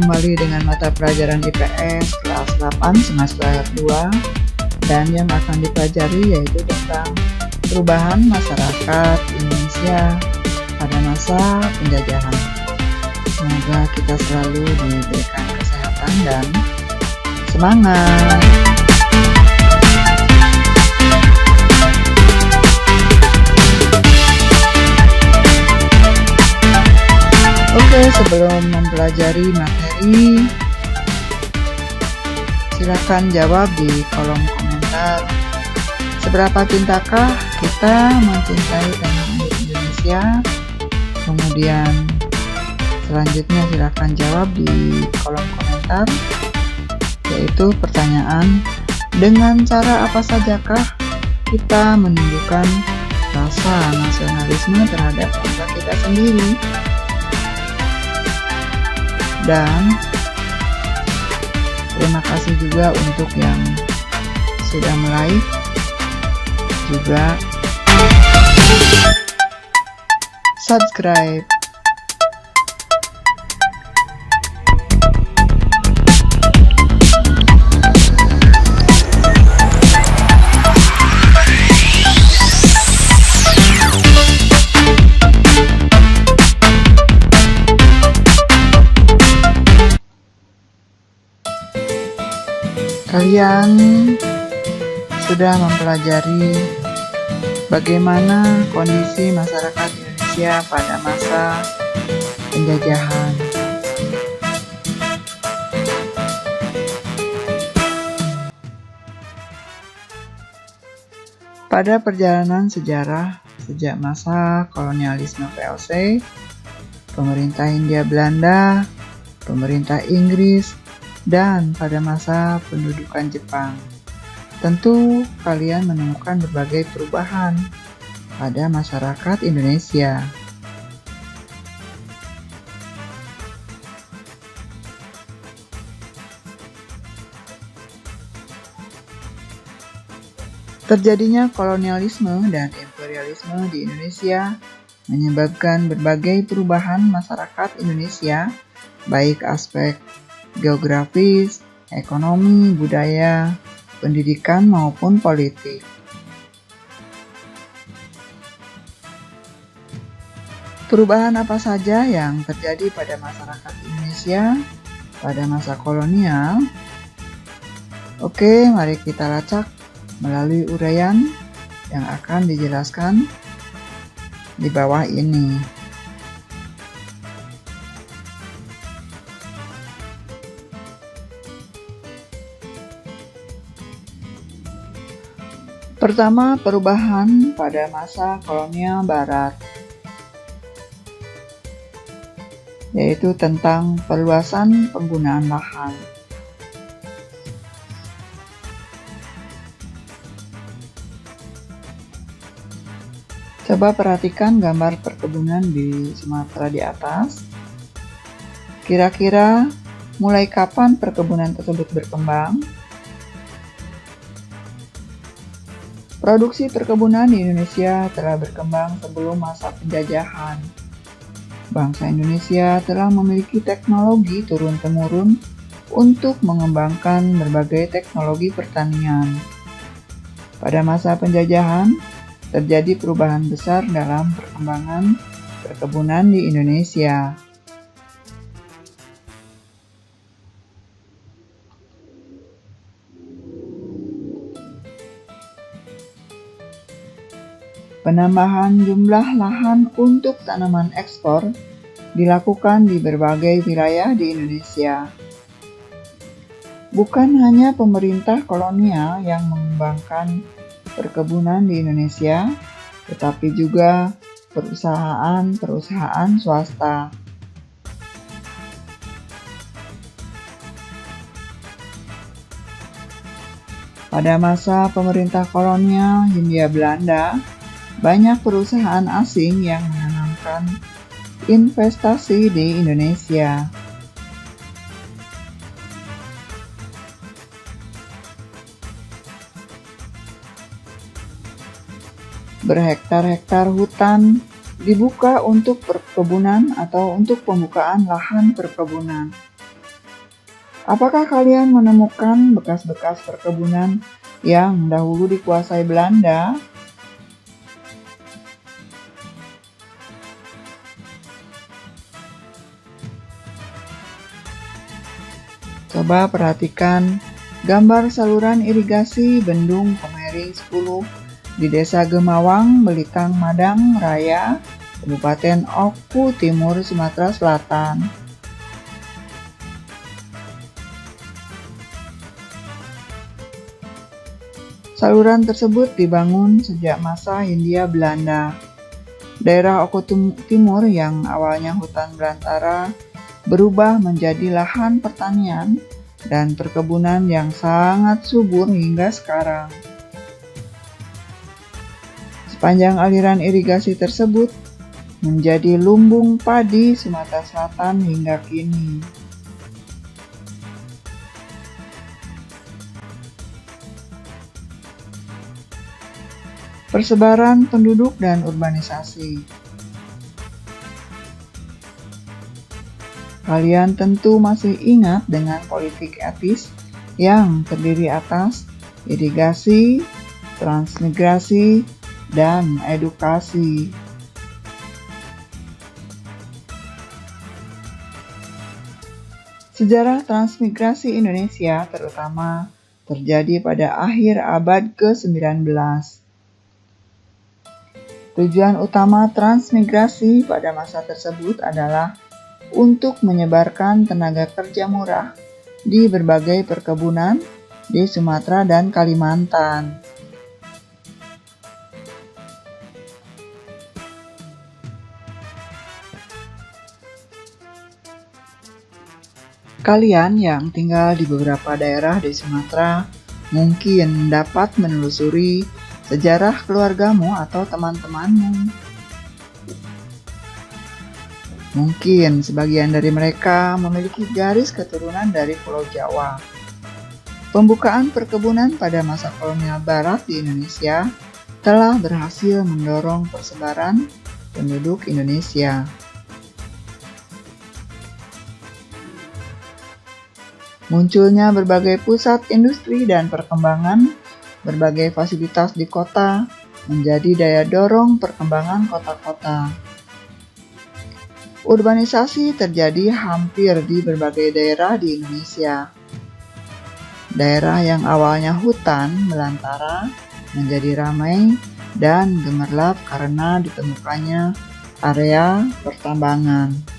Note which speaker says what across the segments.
Speaker 1: kembali dengan mata pelajaran IPS kelas 8 semester 2 dan yang akan dipelajari yaitu tentang perubahan masyarakat Indonesia pada masa penjajahan. Semoga kita selalu diberikan kesehatan dan semangat. Oke, sebelum mempelajari materi, silakan jawab di kolom komentar. Seberapa cintakah kita mencintai tanah air Indonesia? Kemudian selanjutnya silakan jawab di kolom komentar, yaitu pertanyaan, dengan cara apa sajakah kita menunjukkan rasa nasionalisme terhadap bangsa kita sendiri? Dan terima kasih juga untuk yang sudah like, juga subscribe. Kalian sudah mempelajari bagaimana kondisi masyarakat Indonesia pada masa penjajahan. Pada perjalanan sejarah sejak masa kolonialisme VOC, pemerintah Hindia Belanda, pemerintah Inggris, dan pada masa pendudukan Jepang, tentu kalian menemukan berbagai perubahan pada masyarakat Indonesia. Terjadinya kolonialisme dan imperialisme di Indonesia menyebabkan berbagai perubahan masyarakat Indonesia, baik aspek geografis, ekonomi, budaya, pendidikan maupun politik. Perubahan apa saja yang terjadi pada masyarakat Indonesia pada masa kolonial? Oke, mari kita lacak melalui uraian yang akan dijelaskan di bawah ini. Pertama, perubahan pada masa kolonial Barat, yaitu tentang perluasan penggunaan lahan. Coba perhatikan gambar perkebunan di Sumatera di atas. Kira-kira mulai kapan perkebunan tersebut berkembang? Produksi perkebunan di Indonesia telah berkembang sebelum masa penjajahan. Bangsa Indonesia telah memiliki teknologi turun-temurun untuk mengembangkan berbagai teknologi pertanian. Pada masa penjajahan, terjadi perubahan besar dalam perkembangan perkebunan di Indonesia. Penambahan jumlah lahan untuk tanaman ekspor dilakukan di berbagai wilayah di Indonesia. Bukan hanya pemerintah kolonial yang mengembangkan perkebunan di Indonesia, tetapi juga perusahaan-perusahaan swasta. Pada masa pemerintah kolonial Hindia Belanda, banyak perusahaan asing yang menanamkan investasi di Indonesia. Berhektar-hektar hutan dibuka untuk perkebunan atau untuk pembukaan lahan perkebunan. Apakah kalian menemukan bekas-bekas perkebunan yang dahulu dikuasai Belanda? Coba perhatikan gambar saluran irigasi Bendung Komering 10 di Desa Gemawang, Belitang, Madang Raya, Kabupaten Oku Timur, Sumatera Selatan. Saluran tersebut dibangun sejak masa Hindia Belanda. Daerah Oku Timur yang awalnya hutan belantara berubah menjadi lahan pertanian dan perkebunan yang sangat subur hingga sekarang. Sepanjang aliran irigasi tersebut menjadi lumbung padi Sumatera Selatan hingga kini. Persebaran penduduk dan urbanisasi. Kalian tentu masih ingat dengan politik etis yang terdiri atas irigasi, transmigrasi, dan edukasi. Sejarah transmigrasi Indonesia terutama terjadi pada akhir abad ke-19. Tujuan utama transmigrasi pada masa tersebut adalah untuk menyebarkan tenaga kerja murah di berbagai perkebunan di Sumatera dan Kalimantan. Kalian yang tinggal di beberapa daerah di Sumatera mungkin dapat menelusuri sejarah keluargamu atau teman-temanmu. Mungkin sebagian dari mereka memiliki garis keturunan dari Pulau Jawa. Pembukaan perkebunan pada masa kolonial Barat di Indonesia telah berhasil mendorong persebaran penduduk Indonesia. Munculnya berbagai pusat industri dan perkembangan berbagai fasilitas di kota menjadi daya dorong perkembangan kota-kota. Urbanisasi terjadi hampir di berbagai daerah di Indonesia. Daerah yang awalnya hutan belantara menjadi ramai dan gemerlap karena ditemukannya area pertambangan.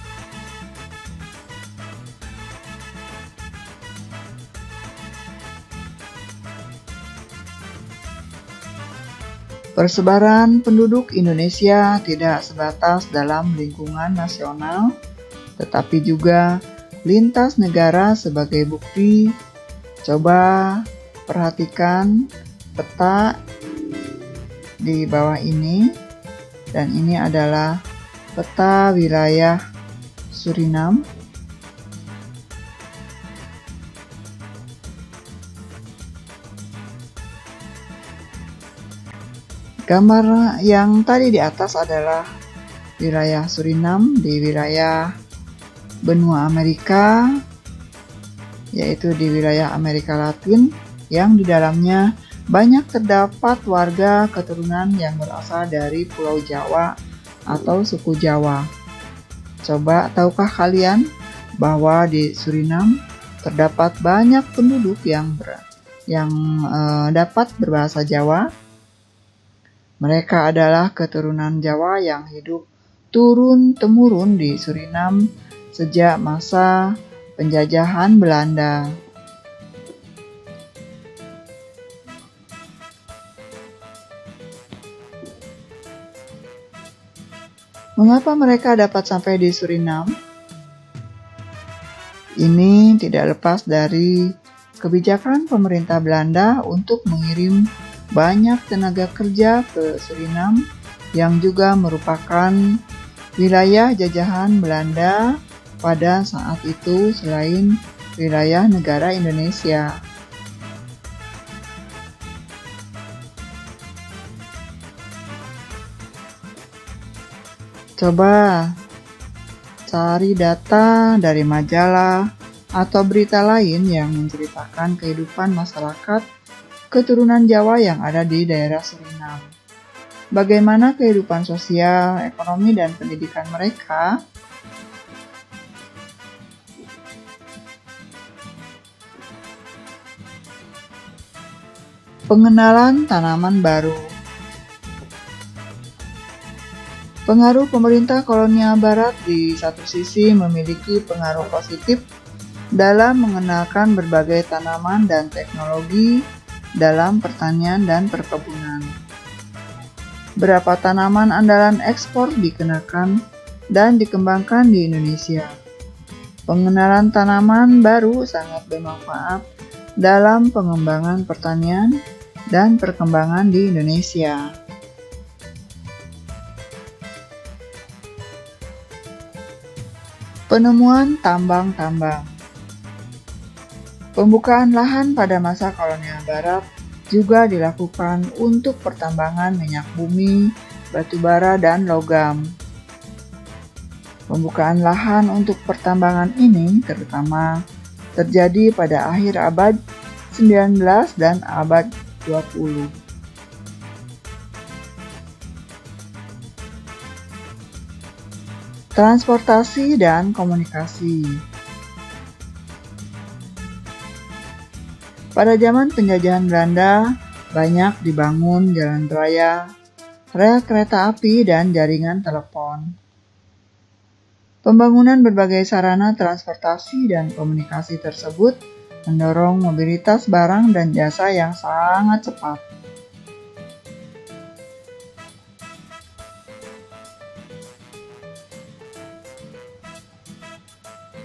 Speaker 1: Persebaran penduduk Indonesia tidak sebatas dalam lingkungan nasional, tetapi juga lintas negara sebagai bukti. Coba perhatikan peta di bawah ini, dan ini adalah peta wilayah Suriname. Gambar yang tadi di atas adalah wilayah Suriname di wilayah benua Amerika, yaitu di wilayah Amerika Latin, yang di dalamnya banyak terdapat warga keturunan yang berasal dari Pulau Jawa atau suku Jawa. Coba tahukah kalian bahwa di Suriname terdapat banyak penduduk yang dapat berbahasa Jawa? Mereka adalah keturunan Jawa yang hidup turun-temurun di Suriname sejak masa penjajahan Belanda. Mengapa mereka dapat sampai di Suriname? Ini tidak lepas dari kebijakan pemerintah Belanda untuk mengirim banyak tenaga kerja ke Suriname yang juga merupakan wilayah jajahan Belanda pada saat itu selain wilayah negara Indonesia. Coba cari data dari majalah atau berita lain yang menceritakan kehidupan masyarakat keturunan Jawa yang ada di daerah Suriname. Bagaimana kehidupan sosial, ekonomi, dan pendidikan mereka? Pengenalan tanaman baru. Pengaruh pemerintah kolonial barat di satu sisi memiliki pengaruh positif dalam mengenalkan berbagai tanaman dan teknologi dalam pertanian dan perkebunan. Berapa tanaman andalan ekspor dikenakan dan dikembangkan di Indonesia. Pengenalan tanaman baru sangat bermanfaat dalam pengembangan pertanian dan perkembangan di Indonesia. Penemuan tambang-tambang. Pembukaan lahan pada masa kolonial barat juga dilakukan untuk pertambangan minyak bumi, batu bara, dan logam. Pembukaan lahan untuk pertambangan ini terutama terjadi pada akhir abad 19 dan abad 20. Transportasi dan komunikasi. Pada zaman penjajahan Belanda, banyak dibangun jalan raya, rel kereta api, dan jaringan telepon. Pembangunan berbagai sarana transportasi dan komunikasi tersebut mendorong mobilitas barang dan jasa yang sangat cepat.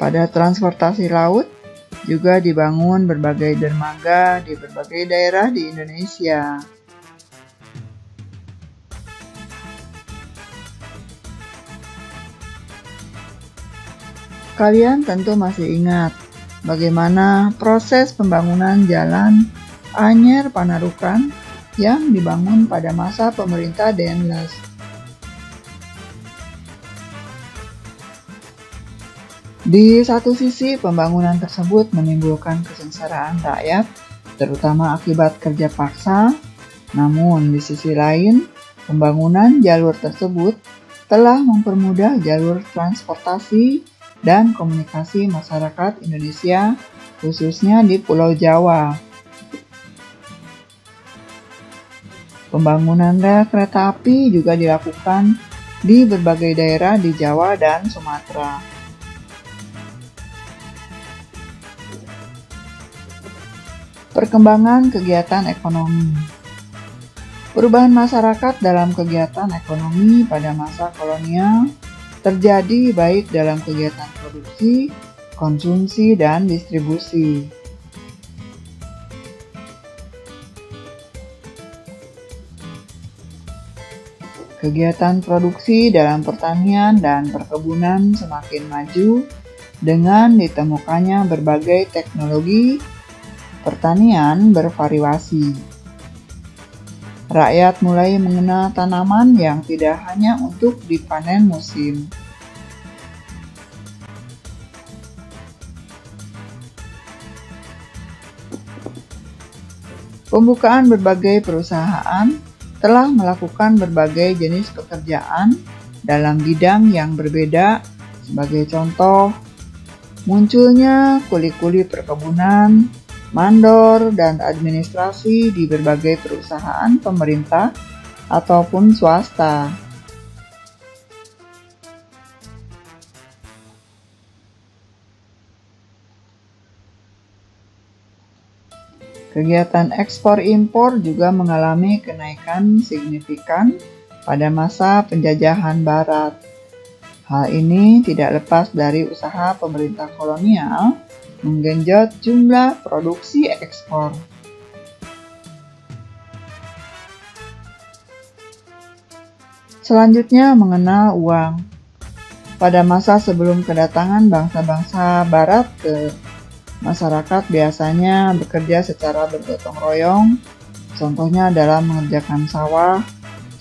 Speaker 1: Pada transportasi laut, juga dibangun berbagai dermaga di berbagai daerah di Indonesia. Kalian tentu masih ingat bagaimana proses pembangunan jalan Anyer Panarukan yang dibangun pada masa pemerintah Daendels. Di satu sisi, pembangunan tersebut menimbulkan kesengsaraan rakyat, terutama akibat kerja paksa. Namun, di sisi lain, pembangunan jalur tersebut telah mempermudah jalur transportasi dan komunikasi masyarakat Indonesia, khususnya di Pulau Jawa. Pembangunan rel kereta api juga dilakukan di berbagai daerah di Jawa dan Sumatera. Perkembangan kegiatan ekonomi. Perubahan masyarakat dalam kegiatan ekonomi pada masa kolonial terjadi baik dalam kegiatan produksi, konsumsi, dan distribusi. Kegiatan produksi dalam pertanian dan perkebunan semakin maju dengan ditemukannya berbagai teknologi pertanian bervariasi. Rakyat mulai mengenal tanaman yang tidak hanya untuk dipanen musim. Pembukaan berbagai perusahaan telah melakukan berbagai jenis pekerjaan dalam bidang yang berbeda. Sebagai contoh, munculnya kuli-kuli perkebunan, mandor, dan administrasi di berbagai perusahaan pemerintah ataupun swasta. Kegiatan ekspor-impor juga mengalami kenaikan signifikan pada masa penjajahan Barat. Hal ini tidak lepas dari usaha pemerintah kolonial menggenjot jumlah produksi ekspor. Selanjutnya mengenal uang. Pada masa sebelum kedatangan bangsa-bangsa Barat ke masyarakat biasanya bekerja secara bergotong royong. Contohnya dalam mengerjakan sawah,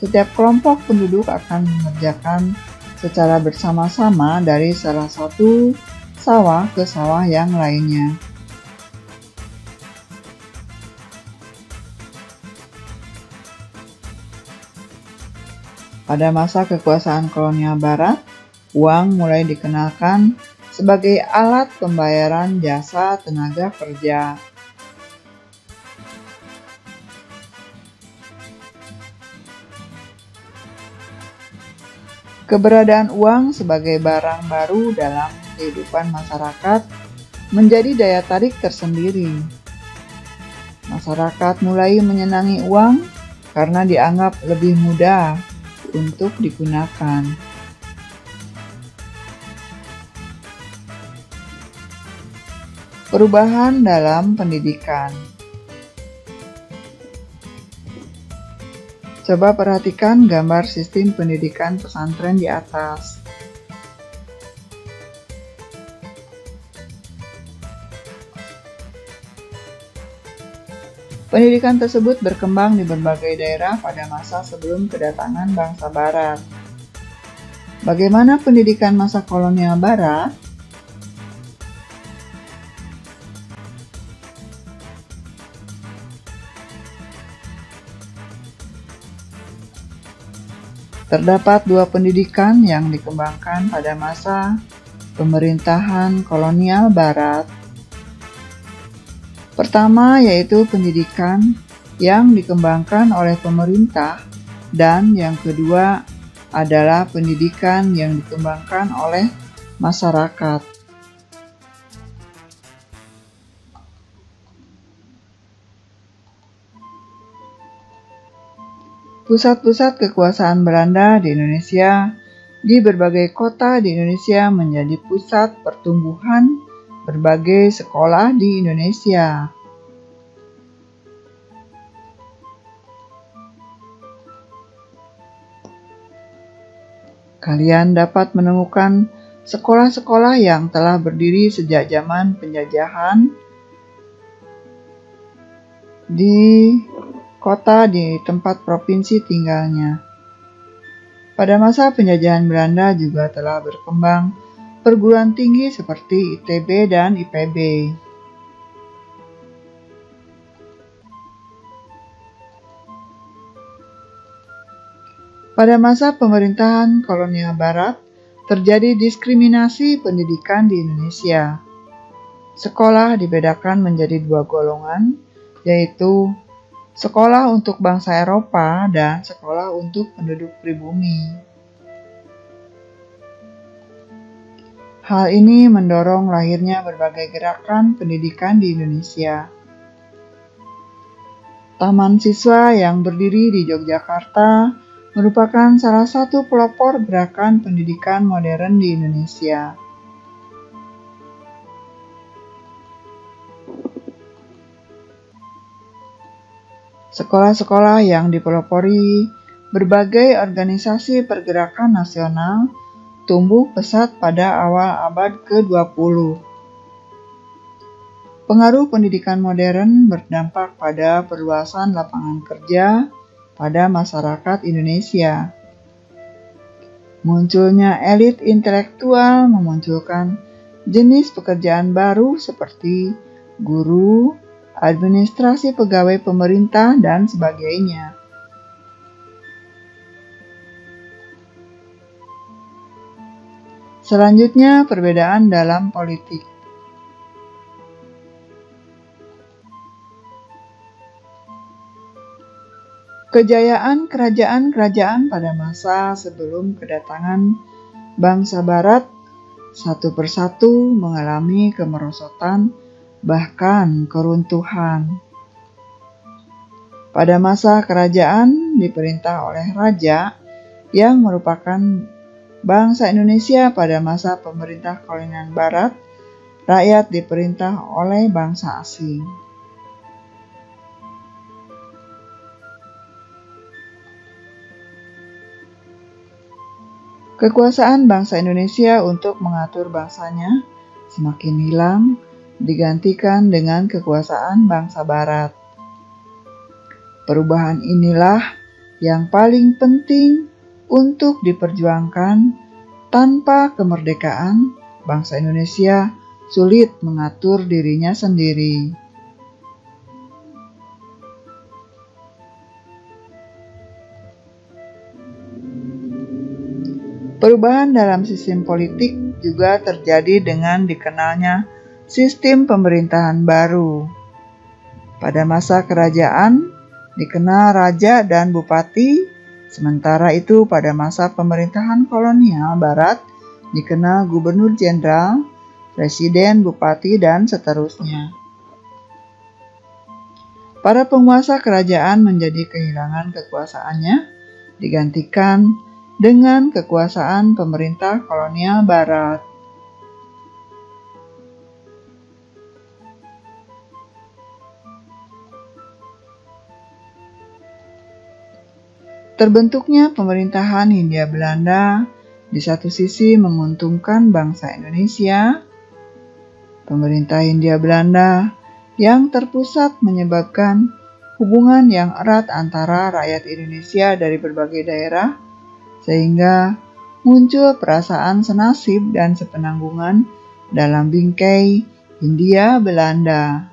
Speaker 1: setiap kelompok penduduk akan mengerjakan secara bersama-sama dari salah satu sawah ke sawah yang lainnya. Pada masa kekuasaan kolonial Barat, uang mulai dikenalkan sebagai alat pembayaran jasa tenaga kerja. Keberadaan uang sebagai barang baru dalam kehidupan masyarakat menjadi daya tarik tersendiri. Masyarakat mulai menyenangi uang karena dianggap lebih mudah untuk digunakan. Perubahan dalam pendidikan. Coba perhatikan gambar sistem pendidikan pesantren di atas. Pendidikan tersebut berkembang di berbagai daerah pada masa sebelum kedatangan bangsa Barat. Bagaimana pendidikan masa kolonial Barat? Terdapat dua pendidikan yang dikembangkan pada masa pemerintahan kolonial Barat. Pertama yaitu pendidikan yang dikembangkan oleh pemerintah, dan yang kedua adalah pendidikan yang dikembangkan oleh masyarakat. Pusat-pusat kekuasaan Belanda di Indonesia di berbagai kota di Indonesia menjadi pusat pertumbuhan berbagai sekolah di Indonesia. Kalian dapat menemukan sekolah-sekolah yang telah berdiri sejak zaman penjajahan di kota di tempat provinsi tinggalnya. Pada masa penjajahan Belanda juga telah berkembang perguruan tinggi seperti ITB dan IPB. Pada masa pemerintahan kolonial Barat, terjadi diskriminasi pendidikan di Indonesia. Sekolah dibedakan menjadi dua golongan, yaitu sekolah untuk bangsa Eropa dan sekolah untuk penduduk pribumi. Hal ini mendorong lahirnya berbagai gerakan pendidikan di Indonesia. Taman Siswa yang berdiri di Yogyakarta merupakan salah satu pelopor gerakan pendidikan modern di Indonesia. Sekolah-sekolah yang dipelopori berbagai organisasi pergerakan nasional tumbuh pesat pada awal abad ke-20. Pengaruh pendidikan modern berdampak pada perluasan lapangan kerja pada masyarakat Indonesia. Munculnya elit intelektual memunculkan jenis pekerjaan baru seperti guru, administrasi pegawai pemerintah, dan sebagainya. Selanjutnya, perbedaan dalam politik. Kejayaan kerajaan-kerajaan pada masa sebelum kedatangan bangsa Barat satu persatu mengalami kemerosotan, bahkan keruntuhan. Pada masa kerajaan diperintah oleh raja yang merupakan bangsa Indonesia pada masa pemerintah kolonial Barat, rakyat diperintah oleh bangsa asing. Kekuasaan bangsa Indonesia untuk mengatur bangsanya semakin hilang, digantikan dengan kekuasaan bangsa Barat. Perubahan inilah yang paling penting untuk diperjuangkan. Tanpa kemerdekaan, bangsa Indonesia sulit mengatur dirinya sendiri. Perubahan dalam sistem politik juga terjadi dengan dikenalnya sistem pemerintahan baru. Pada masa kerajaan dikenal raja dan bupati, sementara itu pada masa pemerintahan kolonial barat dikenal gubernur jenderal, presiden, bupati, dan seterusnya. Para penguasa kerajaan menjadi kehilangan kekuasaannya, digantikan dengan kekuasaan pemerintah kolonial barat. Terbentuknya pemerintahan Hindia Belanda di satu sisi menguntungkan bangsa Indonesia. Pemerintah Hindia Belanda yang terpusat menyebabkan hubungan yang erat antara rakyat Indonesia dari berbagai daerah, sehingga muncul perasaan senasib dan sepenanggungan dalam bingkai Hindia Belanda.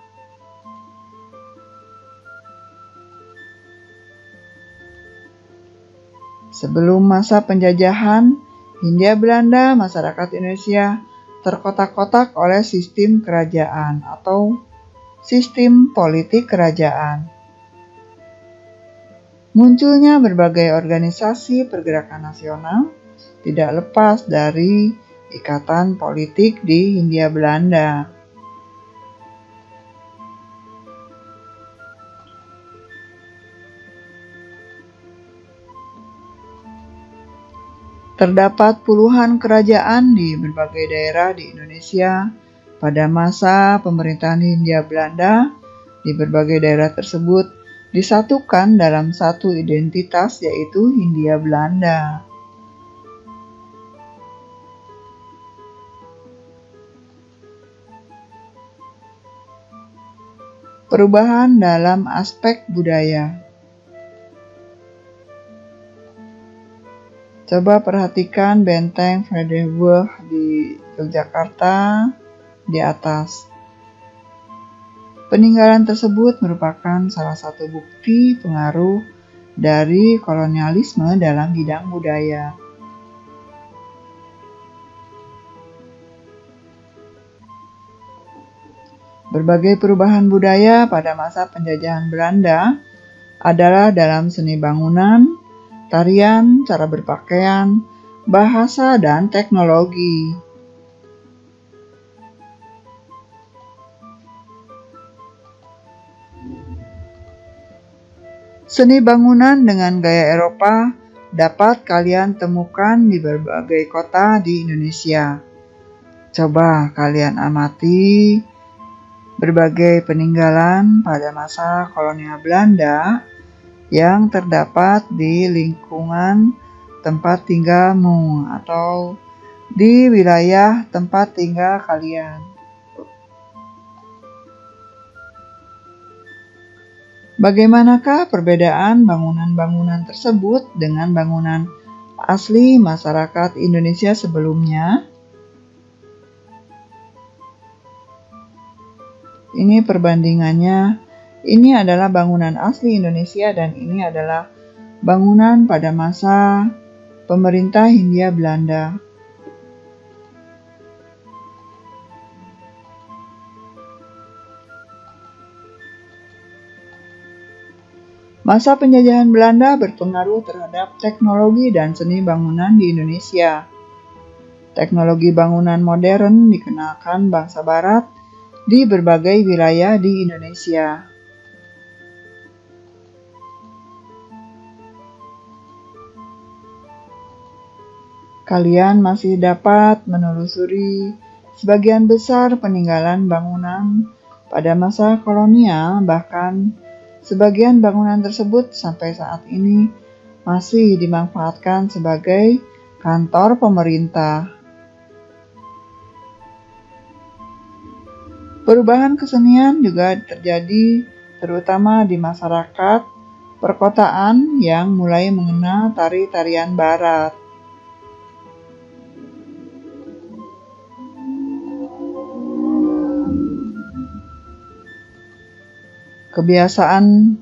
Speaker 1: Sebelum masa penjajahan Hindia Belanda, masyarakat Indonesia terkotak-kotak oleh sistem kerajaan atau sistem politik kerajaan. Munculnya berbagai organisasi pergerakan nasional tidak lepas dari ikatan politik di Hindia Belanda. Terdapat puluhan kerajaan di berbagai daerah di Indonesia pada masa pemerintahan Hindia Belanda. Di berbagai daerah tersebut disatukan dalam satu identitas, yaitu Hindia Belanda. Perubahan dalam aspek budaya. Coba perhatikan benteng Vredenburg di Yogyakarta di atas. Peninggalan tersebut merupakan salah satu bukti pengaruh dari kolonialisme dalam bidang budaya. Berbagai perubahan budaya pada masa penjajahan Belanda adalah dalam seni bangunan, tarian, cara berpakaian, bahasa, dan teknologi. Seni bangunan dengan gaya Eropa dapat kalian temukan di berbagai kota di Indonesia. Coba kalian amati berbagai peninggalan pada masa kolonial Belanda yang terdapat di lingkungan tempat tinggalmu atau di wilayah tempat tinggal kalian. Bagaimanakah perbedaan bangunan-bangunan tersebut dengan bangunan asli masyarakat Indonesia sebelumnya? Ini perbandingannya. Ini adalah bangunan asli Indonesia dan ini adalah bangunan pada masa pemerintah Hindia Belanda. Masa penjajahan Belanda berpengaruh terhadap teknologi dan seni bangunan di Indonesia. Teknologi bangunan modern dikenalkan bangsa Barat di berbagai wilayah di Indonesia. Kalian masih dapat menelusuri sebagian besar peninggalan bangunan pada masa kolonial, bahkan sebagian bangunan tersebut sampai saat ini masih dimanfaatkan sebagai kantor pemerintah. Perubahan kesenian juga terjadi terutama di masyarakat perkotaan yang mulai mengenal tari-tarian Barat. kebiasaan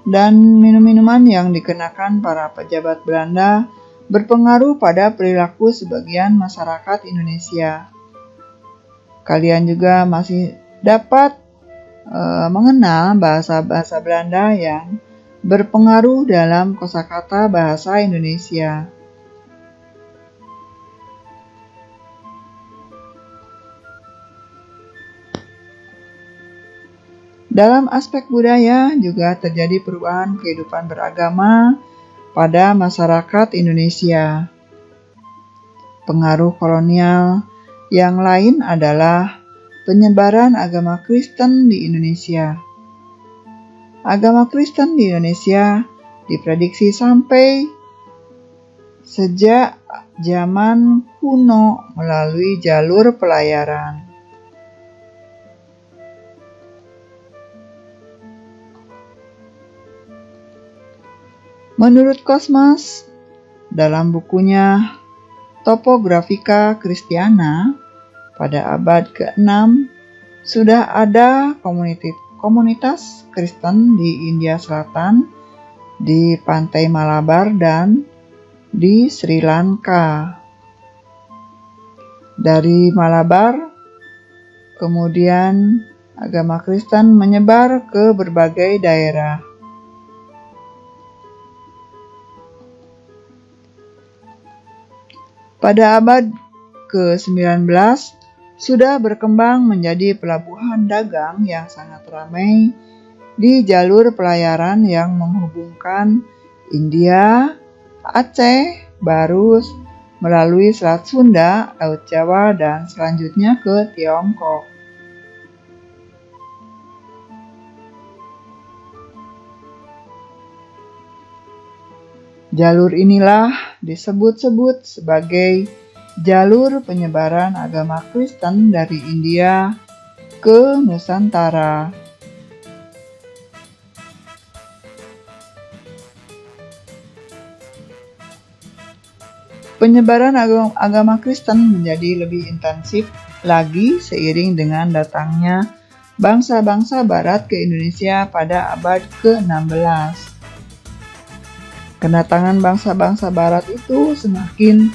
Speaker 1: dan minum-minuman yang dikenakan para pejabat Belanda berpengaruh pada perilaku sebagian masyarakat Indonesia. Kalian juga masih dapat mengenal bahasa-bahasa Belanda yang berpengaruh dalam kosakata bahasa Indonesia. Dalam aspek budaya juga terjadi perubahan kehidupan beragama pada masyarakat Indonesia. Pengaruh kolonial yang lain adalah penyebaran agama Kristen di Indonesia. Agama Kristen di Indonesia diprediksi sampai sejak zaman kuno melalui jalur pelayaran. Menurut Cosmas, dalam bukunya Topografika Christiana pada abad ke-6, sudah ada komunitas Kristen di India Selatan, di Pantai Malabar, dan di Sri Lanka. Dari Malabar, kemudian agama Kristen menyebar ke berbagai daerah. Pada abad ke-19, sudah berkembang menjadi pelabuhan dagang yang sangat ramai di jalur pelayaran yang menghubungkan India, Aceh, Barus, melalui Selat Sunda, Laut Jawa, dan selanjutnya ke Tiongkok. Jalur inilah disebut-sebut sebagai jalur penyebaran agama Kristen dari India ke Nusantara. Penyebaran agama Kristen menjadi lebih intensif lagi seiring dengan datangnya bangsa-bangsa Barat ke Indonesia pada abad ke-16. Kedatangan bangsa-bangsa Barat itu semakin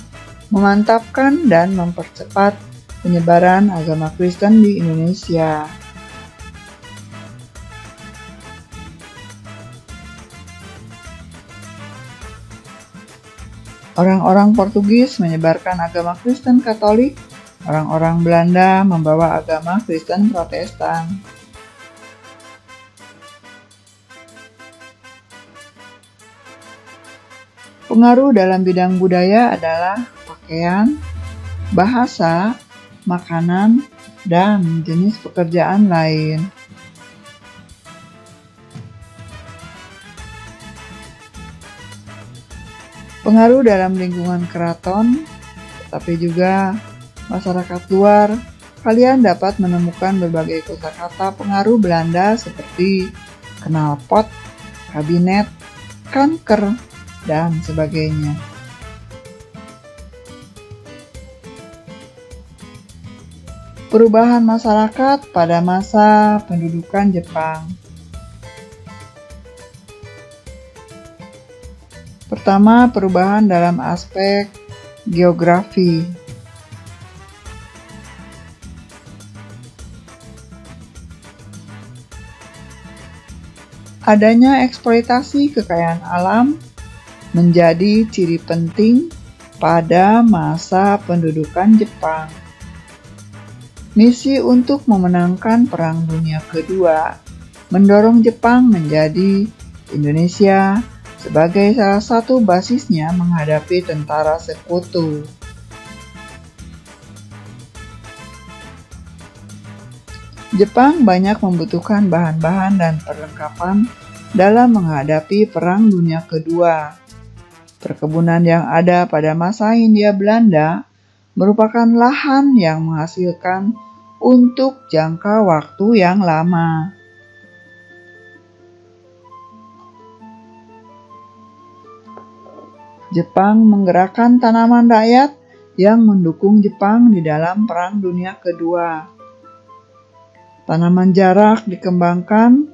Speaker 1: memantapkan dan mempercepat penyebaran agama Kristen di Indonesia. Orang-orang Portugis menyebarkan agama Kristen Katolik, orang-orang Belanda membawa agama Kristen Protestan. Pengaruh dalam bidang budaya adalah pakaian, bahasa, makanan, dan jenis pekerjaan lain. Pengaruh dalam lingkungan keraton, tetapi juga masyarakat luar, kalian dapat menemukan berbagai kosakata pengaruh Belanda seperti knalpot, kabinet, kanker, dan sebagainya. Perubahan masyarakat pada masa pendudukan Jepang. Pertama, perubahan dalam aspek geografi. Adanya eksploitasi kekayaan alam menjadi ciri penting pada masa pendudukan Jepang. Misi untuk memenangkan Perang Dunia Kedua mendorong Jepang menjadi Indonesia sebagai salah satu basisnya menghadapi tentara sekutu. Jepang banyak membutuhkan bahan-bahan dan perlengkapan dalam menghadapi Perang Dunia Kedua. Perkebunan yang ada pada masa Hindia Belanda merupakan lahan yang menghasilkan untuk jangka waktu yang lama. Jepang menggerakkan tanaman rakyat yang mendukung Jepang di dalam Perang Dunia Kedua. Tanaman jarak dikembangkan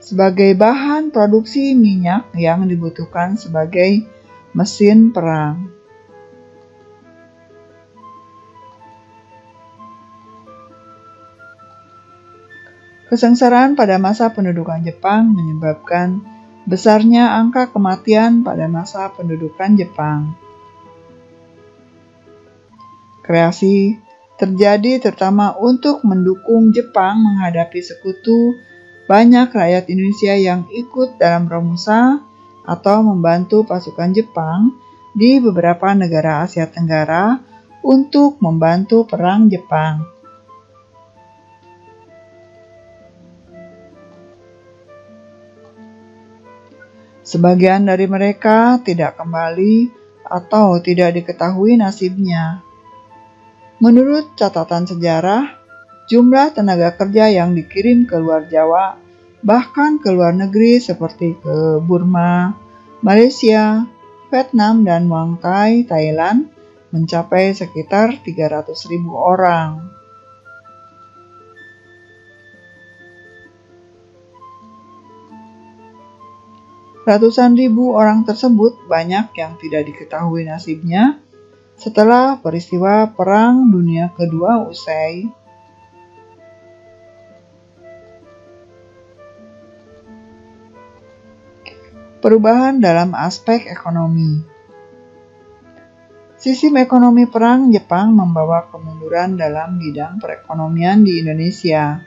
Speaker 1: sebagai bahan produksi minyak yang dibutuhkan sebagai mesin perang. Kesengsaraan pada masa pendudukan Jepang menyebabkan besarnya angka kematian pada masa pendudukan Jepang. Kreasi terjadi terutama untuk mendukung Jepang menghadapi sekutu banyak rakyat Indonesia yang ikut dalam Romusa atau membantu pasukan Jepang di beberapa negara Asia Tenggara untuk membantu perang Jepang. Sebagian dari mereka tidak kembali atau tidak diketahui nasibnya. Menurut catatan sejarah, jumlah tenaga kerja yang dikirim ke luar Jawa, bahkan ke luar negeri seperti ke Burma, Malaysia, Vietnam, dan Muang Thai, Thailand, mencapai sekitar 300.000 orang. Ratusan ribu orang tersebut banyak yang tidak diketahui nasibnya setelah peristiwa Perang Dunia Kedua usai. Perubahan dalam aspek ekonomi. Sistem ekonomi perang Jepang membawa kemunduran dalam bidang perekonomian di Indonesia.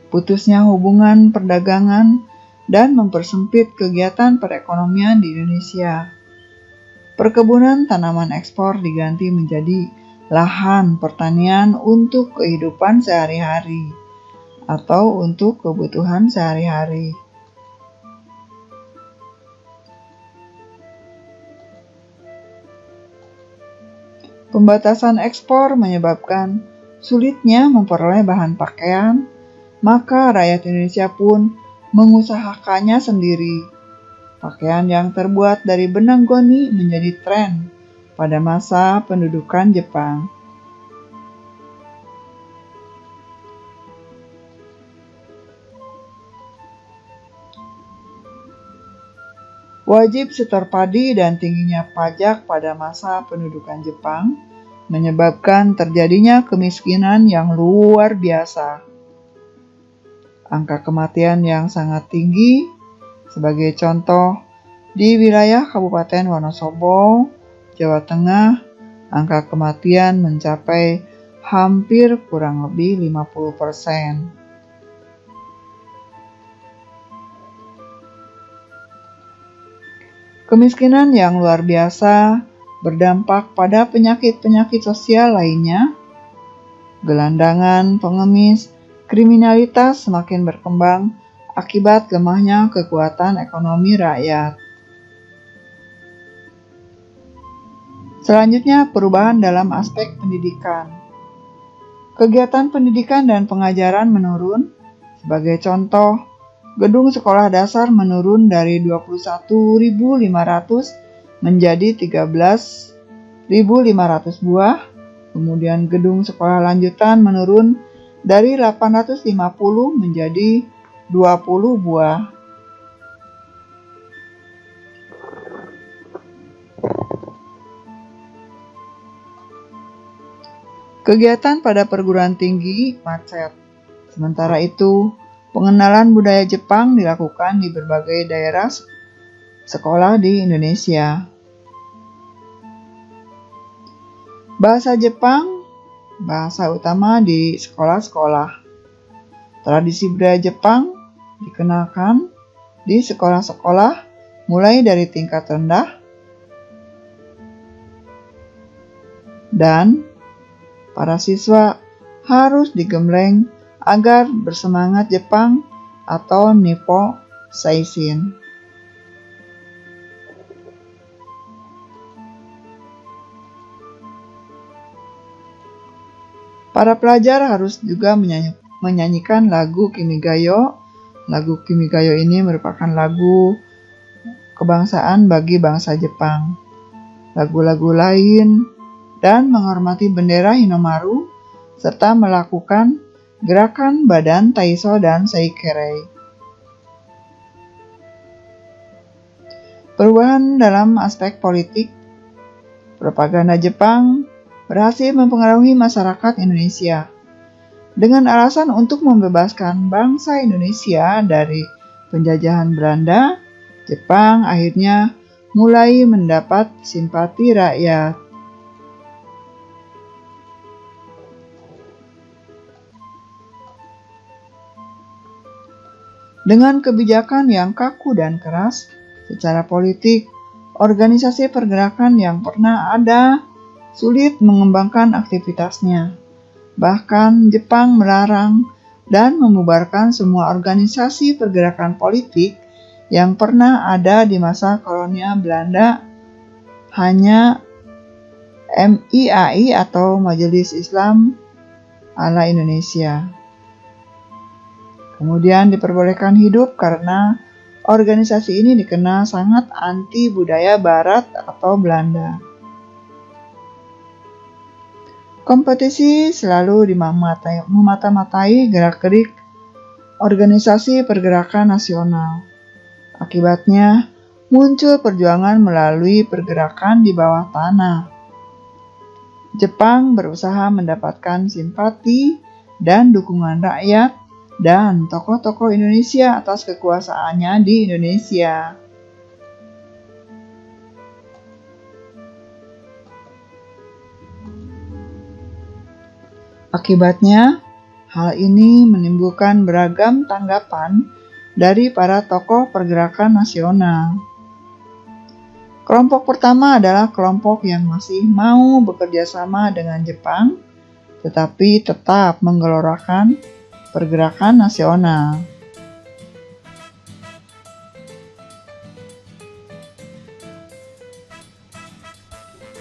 Speaker 1: Putusnya hubungan perdagangan dan mempersempit kegiatan perekonomian di Indonesia. Perkebunan tanaman ekspor diganti menjadi lahan pertanian untuk kehidupan sehari-hari atau untuk kebutuhan sehari-hari. Pembatasan ekspor menyebabkan sulitnya memperoleh bahan pakaian, maka rakyat Indonesia pun mengusahakannya sendiri. Pakaian yang terbuat dari benang goni menjadi tren pada masa pendudukan Jepang. Wajib setor padi dan tingginya pajak pada masa pendudukan Jepang menyebabkan terjadinya kemiskinan yang luar biasa. Angka kematian yang sangat tinggi, sebagai contoh, di wilayah Kabupaten Wonosobo, Jawa Tengah, angka kematian mencapai hampir kurang lebih 50%. Kemiskinan yang luar biasa berdampak pada penyakit-penyakit sosial lainnya, gelandangan, pengemis, kriminalitas semakin berkembang akibat lemahnya kekuatan ekonomi rakyat. Selanjutnya, perubahan dalam aspek pendidikan. Kegiatan pendidikan dan pengajaran menurun. Sebagai contoh, gedung sekolah dasar menurun dari 21.500 menjadi 13.500 buah. Kemudian gedung sekolah lanjutan menurun dari 850 menjadi 20 buah. Kegiatan pada perguruan tinggi macet. Sementara itu, pengenalan budaya Jepang dilakukan di berbagai daerah sekolah di Indonesia. Bahasa Jepang, bahasa utama di sekolah-sekolah. Tradisi budaya Jepang dikenalkan di sekolah-sekolah mulai dari tingkat rendah dan para siswa harus digembleng agar bersemangat Jepang atau Nippo Seishin. Para pelajar harus juga menyanyikan lagu Kimigayo. Lagu Kimigayo ini merupakan lagu kebangsaan bagi bangsa Jepang. lagu-lagu lain, dan menghormati bendera Hinomaru, serta melakukan gerakan badan Taiso dan Seikerei. Perubahan dalam aspek politik. Propaganda Jepang berhasil mempengaruhi masyarakat Indonesia. Dengan alasan untuk membebaskan bangsa Indonesia dari penjajahan Belanda, Jepang akhirnya mulai mendapat simpati rakyat. Dengan kebijakan yang kaku dan keras, secara politik, organisasi pergerakan yang pernah ada sulit mengembangkan aktivitasnya. Bahkan Jepang melarang dan membubarkan semua organisasi pergerakan politik yang pernah ada di masa kolonial Belanda. Hanya MIAI atau Majelis Islam ala Indonesia kemudian diperbolehkan hidup karena organisasi ini dikenal sangat anti budaya Barat atau Belanda. Kompetisi selalu memata-matai gerak-gerik organisasi pergerakan nasional. Akibatnya, muncul perjuangan melalui pergerakan di bawah tanah. Jepang berusaha mendapatkan simpati dan dukungan rakyat dan tokoh-tokoh Indonesia atas kekuasaannya di Indonesia. Akibatnya, hal ini menimbulkan beragam tanggapan dari para tokoh pergerakan nasional. Kelompok pertama adalah kelompok yang masih mau bekerja sama dengan Jepang, tetapi tetap menggelorakan pergerakan nasional.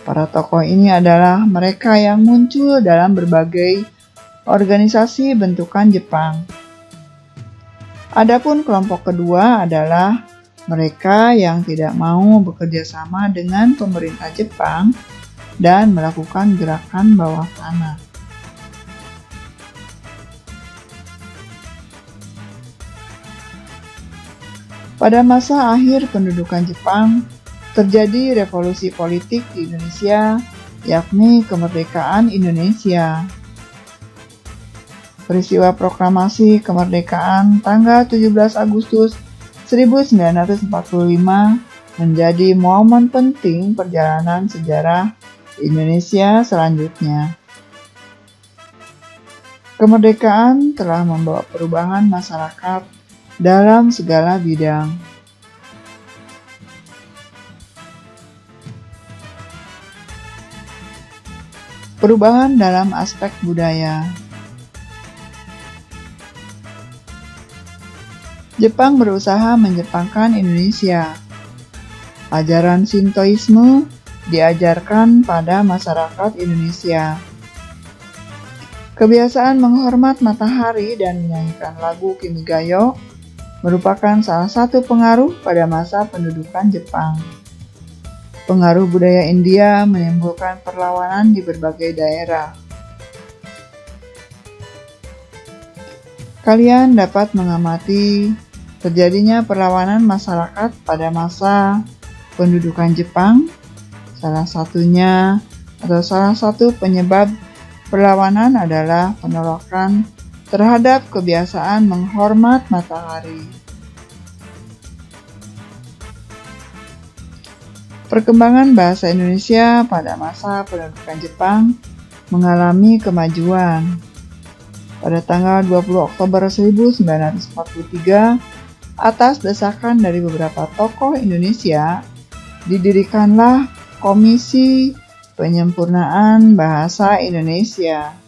Speaker 1: Para tokoh ini adalah mereka yang muncul dalam berbagai organisasi bentukan Jepang. Adapun kelompok kedua adalah mereka yang tidak mau bekerja sama dengan pemerintah Jepang dan melakukan gerakan bawah tanah. Pada masa akhir pendudukan Jepang, terjadi revolusi politik di Indonesia, yakni kemerdekaan Indonesia. Peristiwa proklamasi kemerdekaan tanggal 17 Agustus 1945 menjadi momen penting perjalanan sejarah Indonesia selanjutnya. Kemerdekaan telah membawa perubahan masyarakat dalam segala bidang. Perubahan dalam aspek budaya. Jepang berusaha menjepangkan Indonesia. Ajaran Shintoisme diajarkan pada masyarakat Indonesia. Kebiasaan menghormat matahari dan menyanyikan lagu Kimigayo merupakan salah satu pengaruh pada masa pendudukan Jepang. Pengaruh budaya India menimbulkan perlawanan di berbagai daerah. Kalian dapat mengamati terjadinya perlawanan masyarakat pada masa pendudukan Jepang. Salah satu penyebab perlawanan adalah penolakan terhadap kebiasaan menghormat matahari. Perkembangan bahasa Indonesia pada masa pendudukan Jepang mengalami kemajuan. Pada tanggal 20 Oktober 1943, atas desakan dari beberapa tokoh Indonesia, didirikanlah Komisi Penyempurnaan Bahasa Indonesia.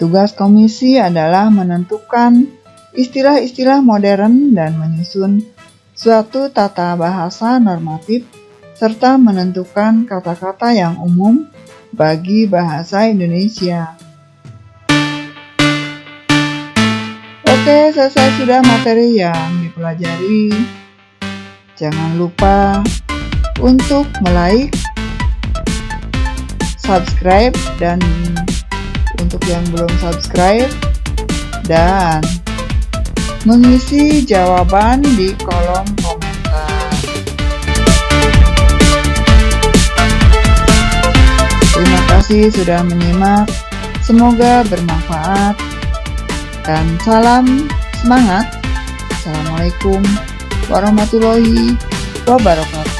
Speaker 1: Tugas komisi adalah menentukan istilah-istilah modern dan menyusun suatu tata bahasa normatif serta menentukan kata-kata yang umum bagi bahasa Indonesia. Oke, selesai sudah materi yang dipelajari. Jangan lupa untuk like, subscribe, dan untuk yang belum subscribe, dan mengisi jawaban di kolom komentar. Terima kasih sudah menyimak. Semoga bermanfaat. Dan salam semangat. Assalamualaikum warahmatullahi wabarakatuh.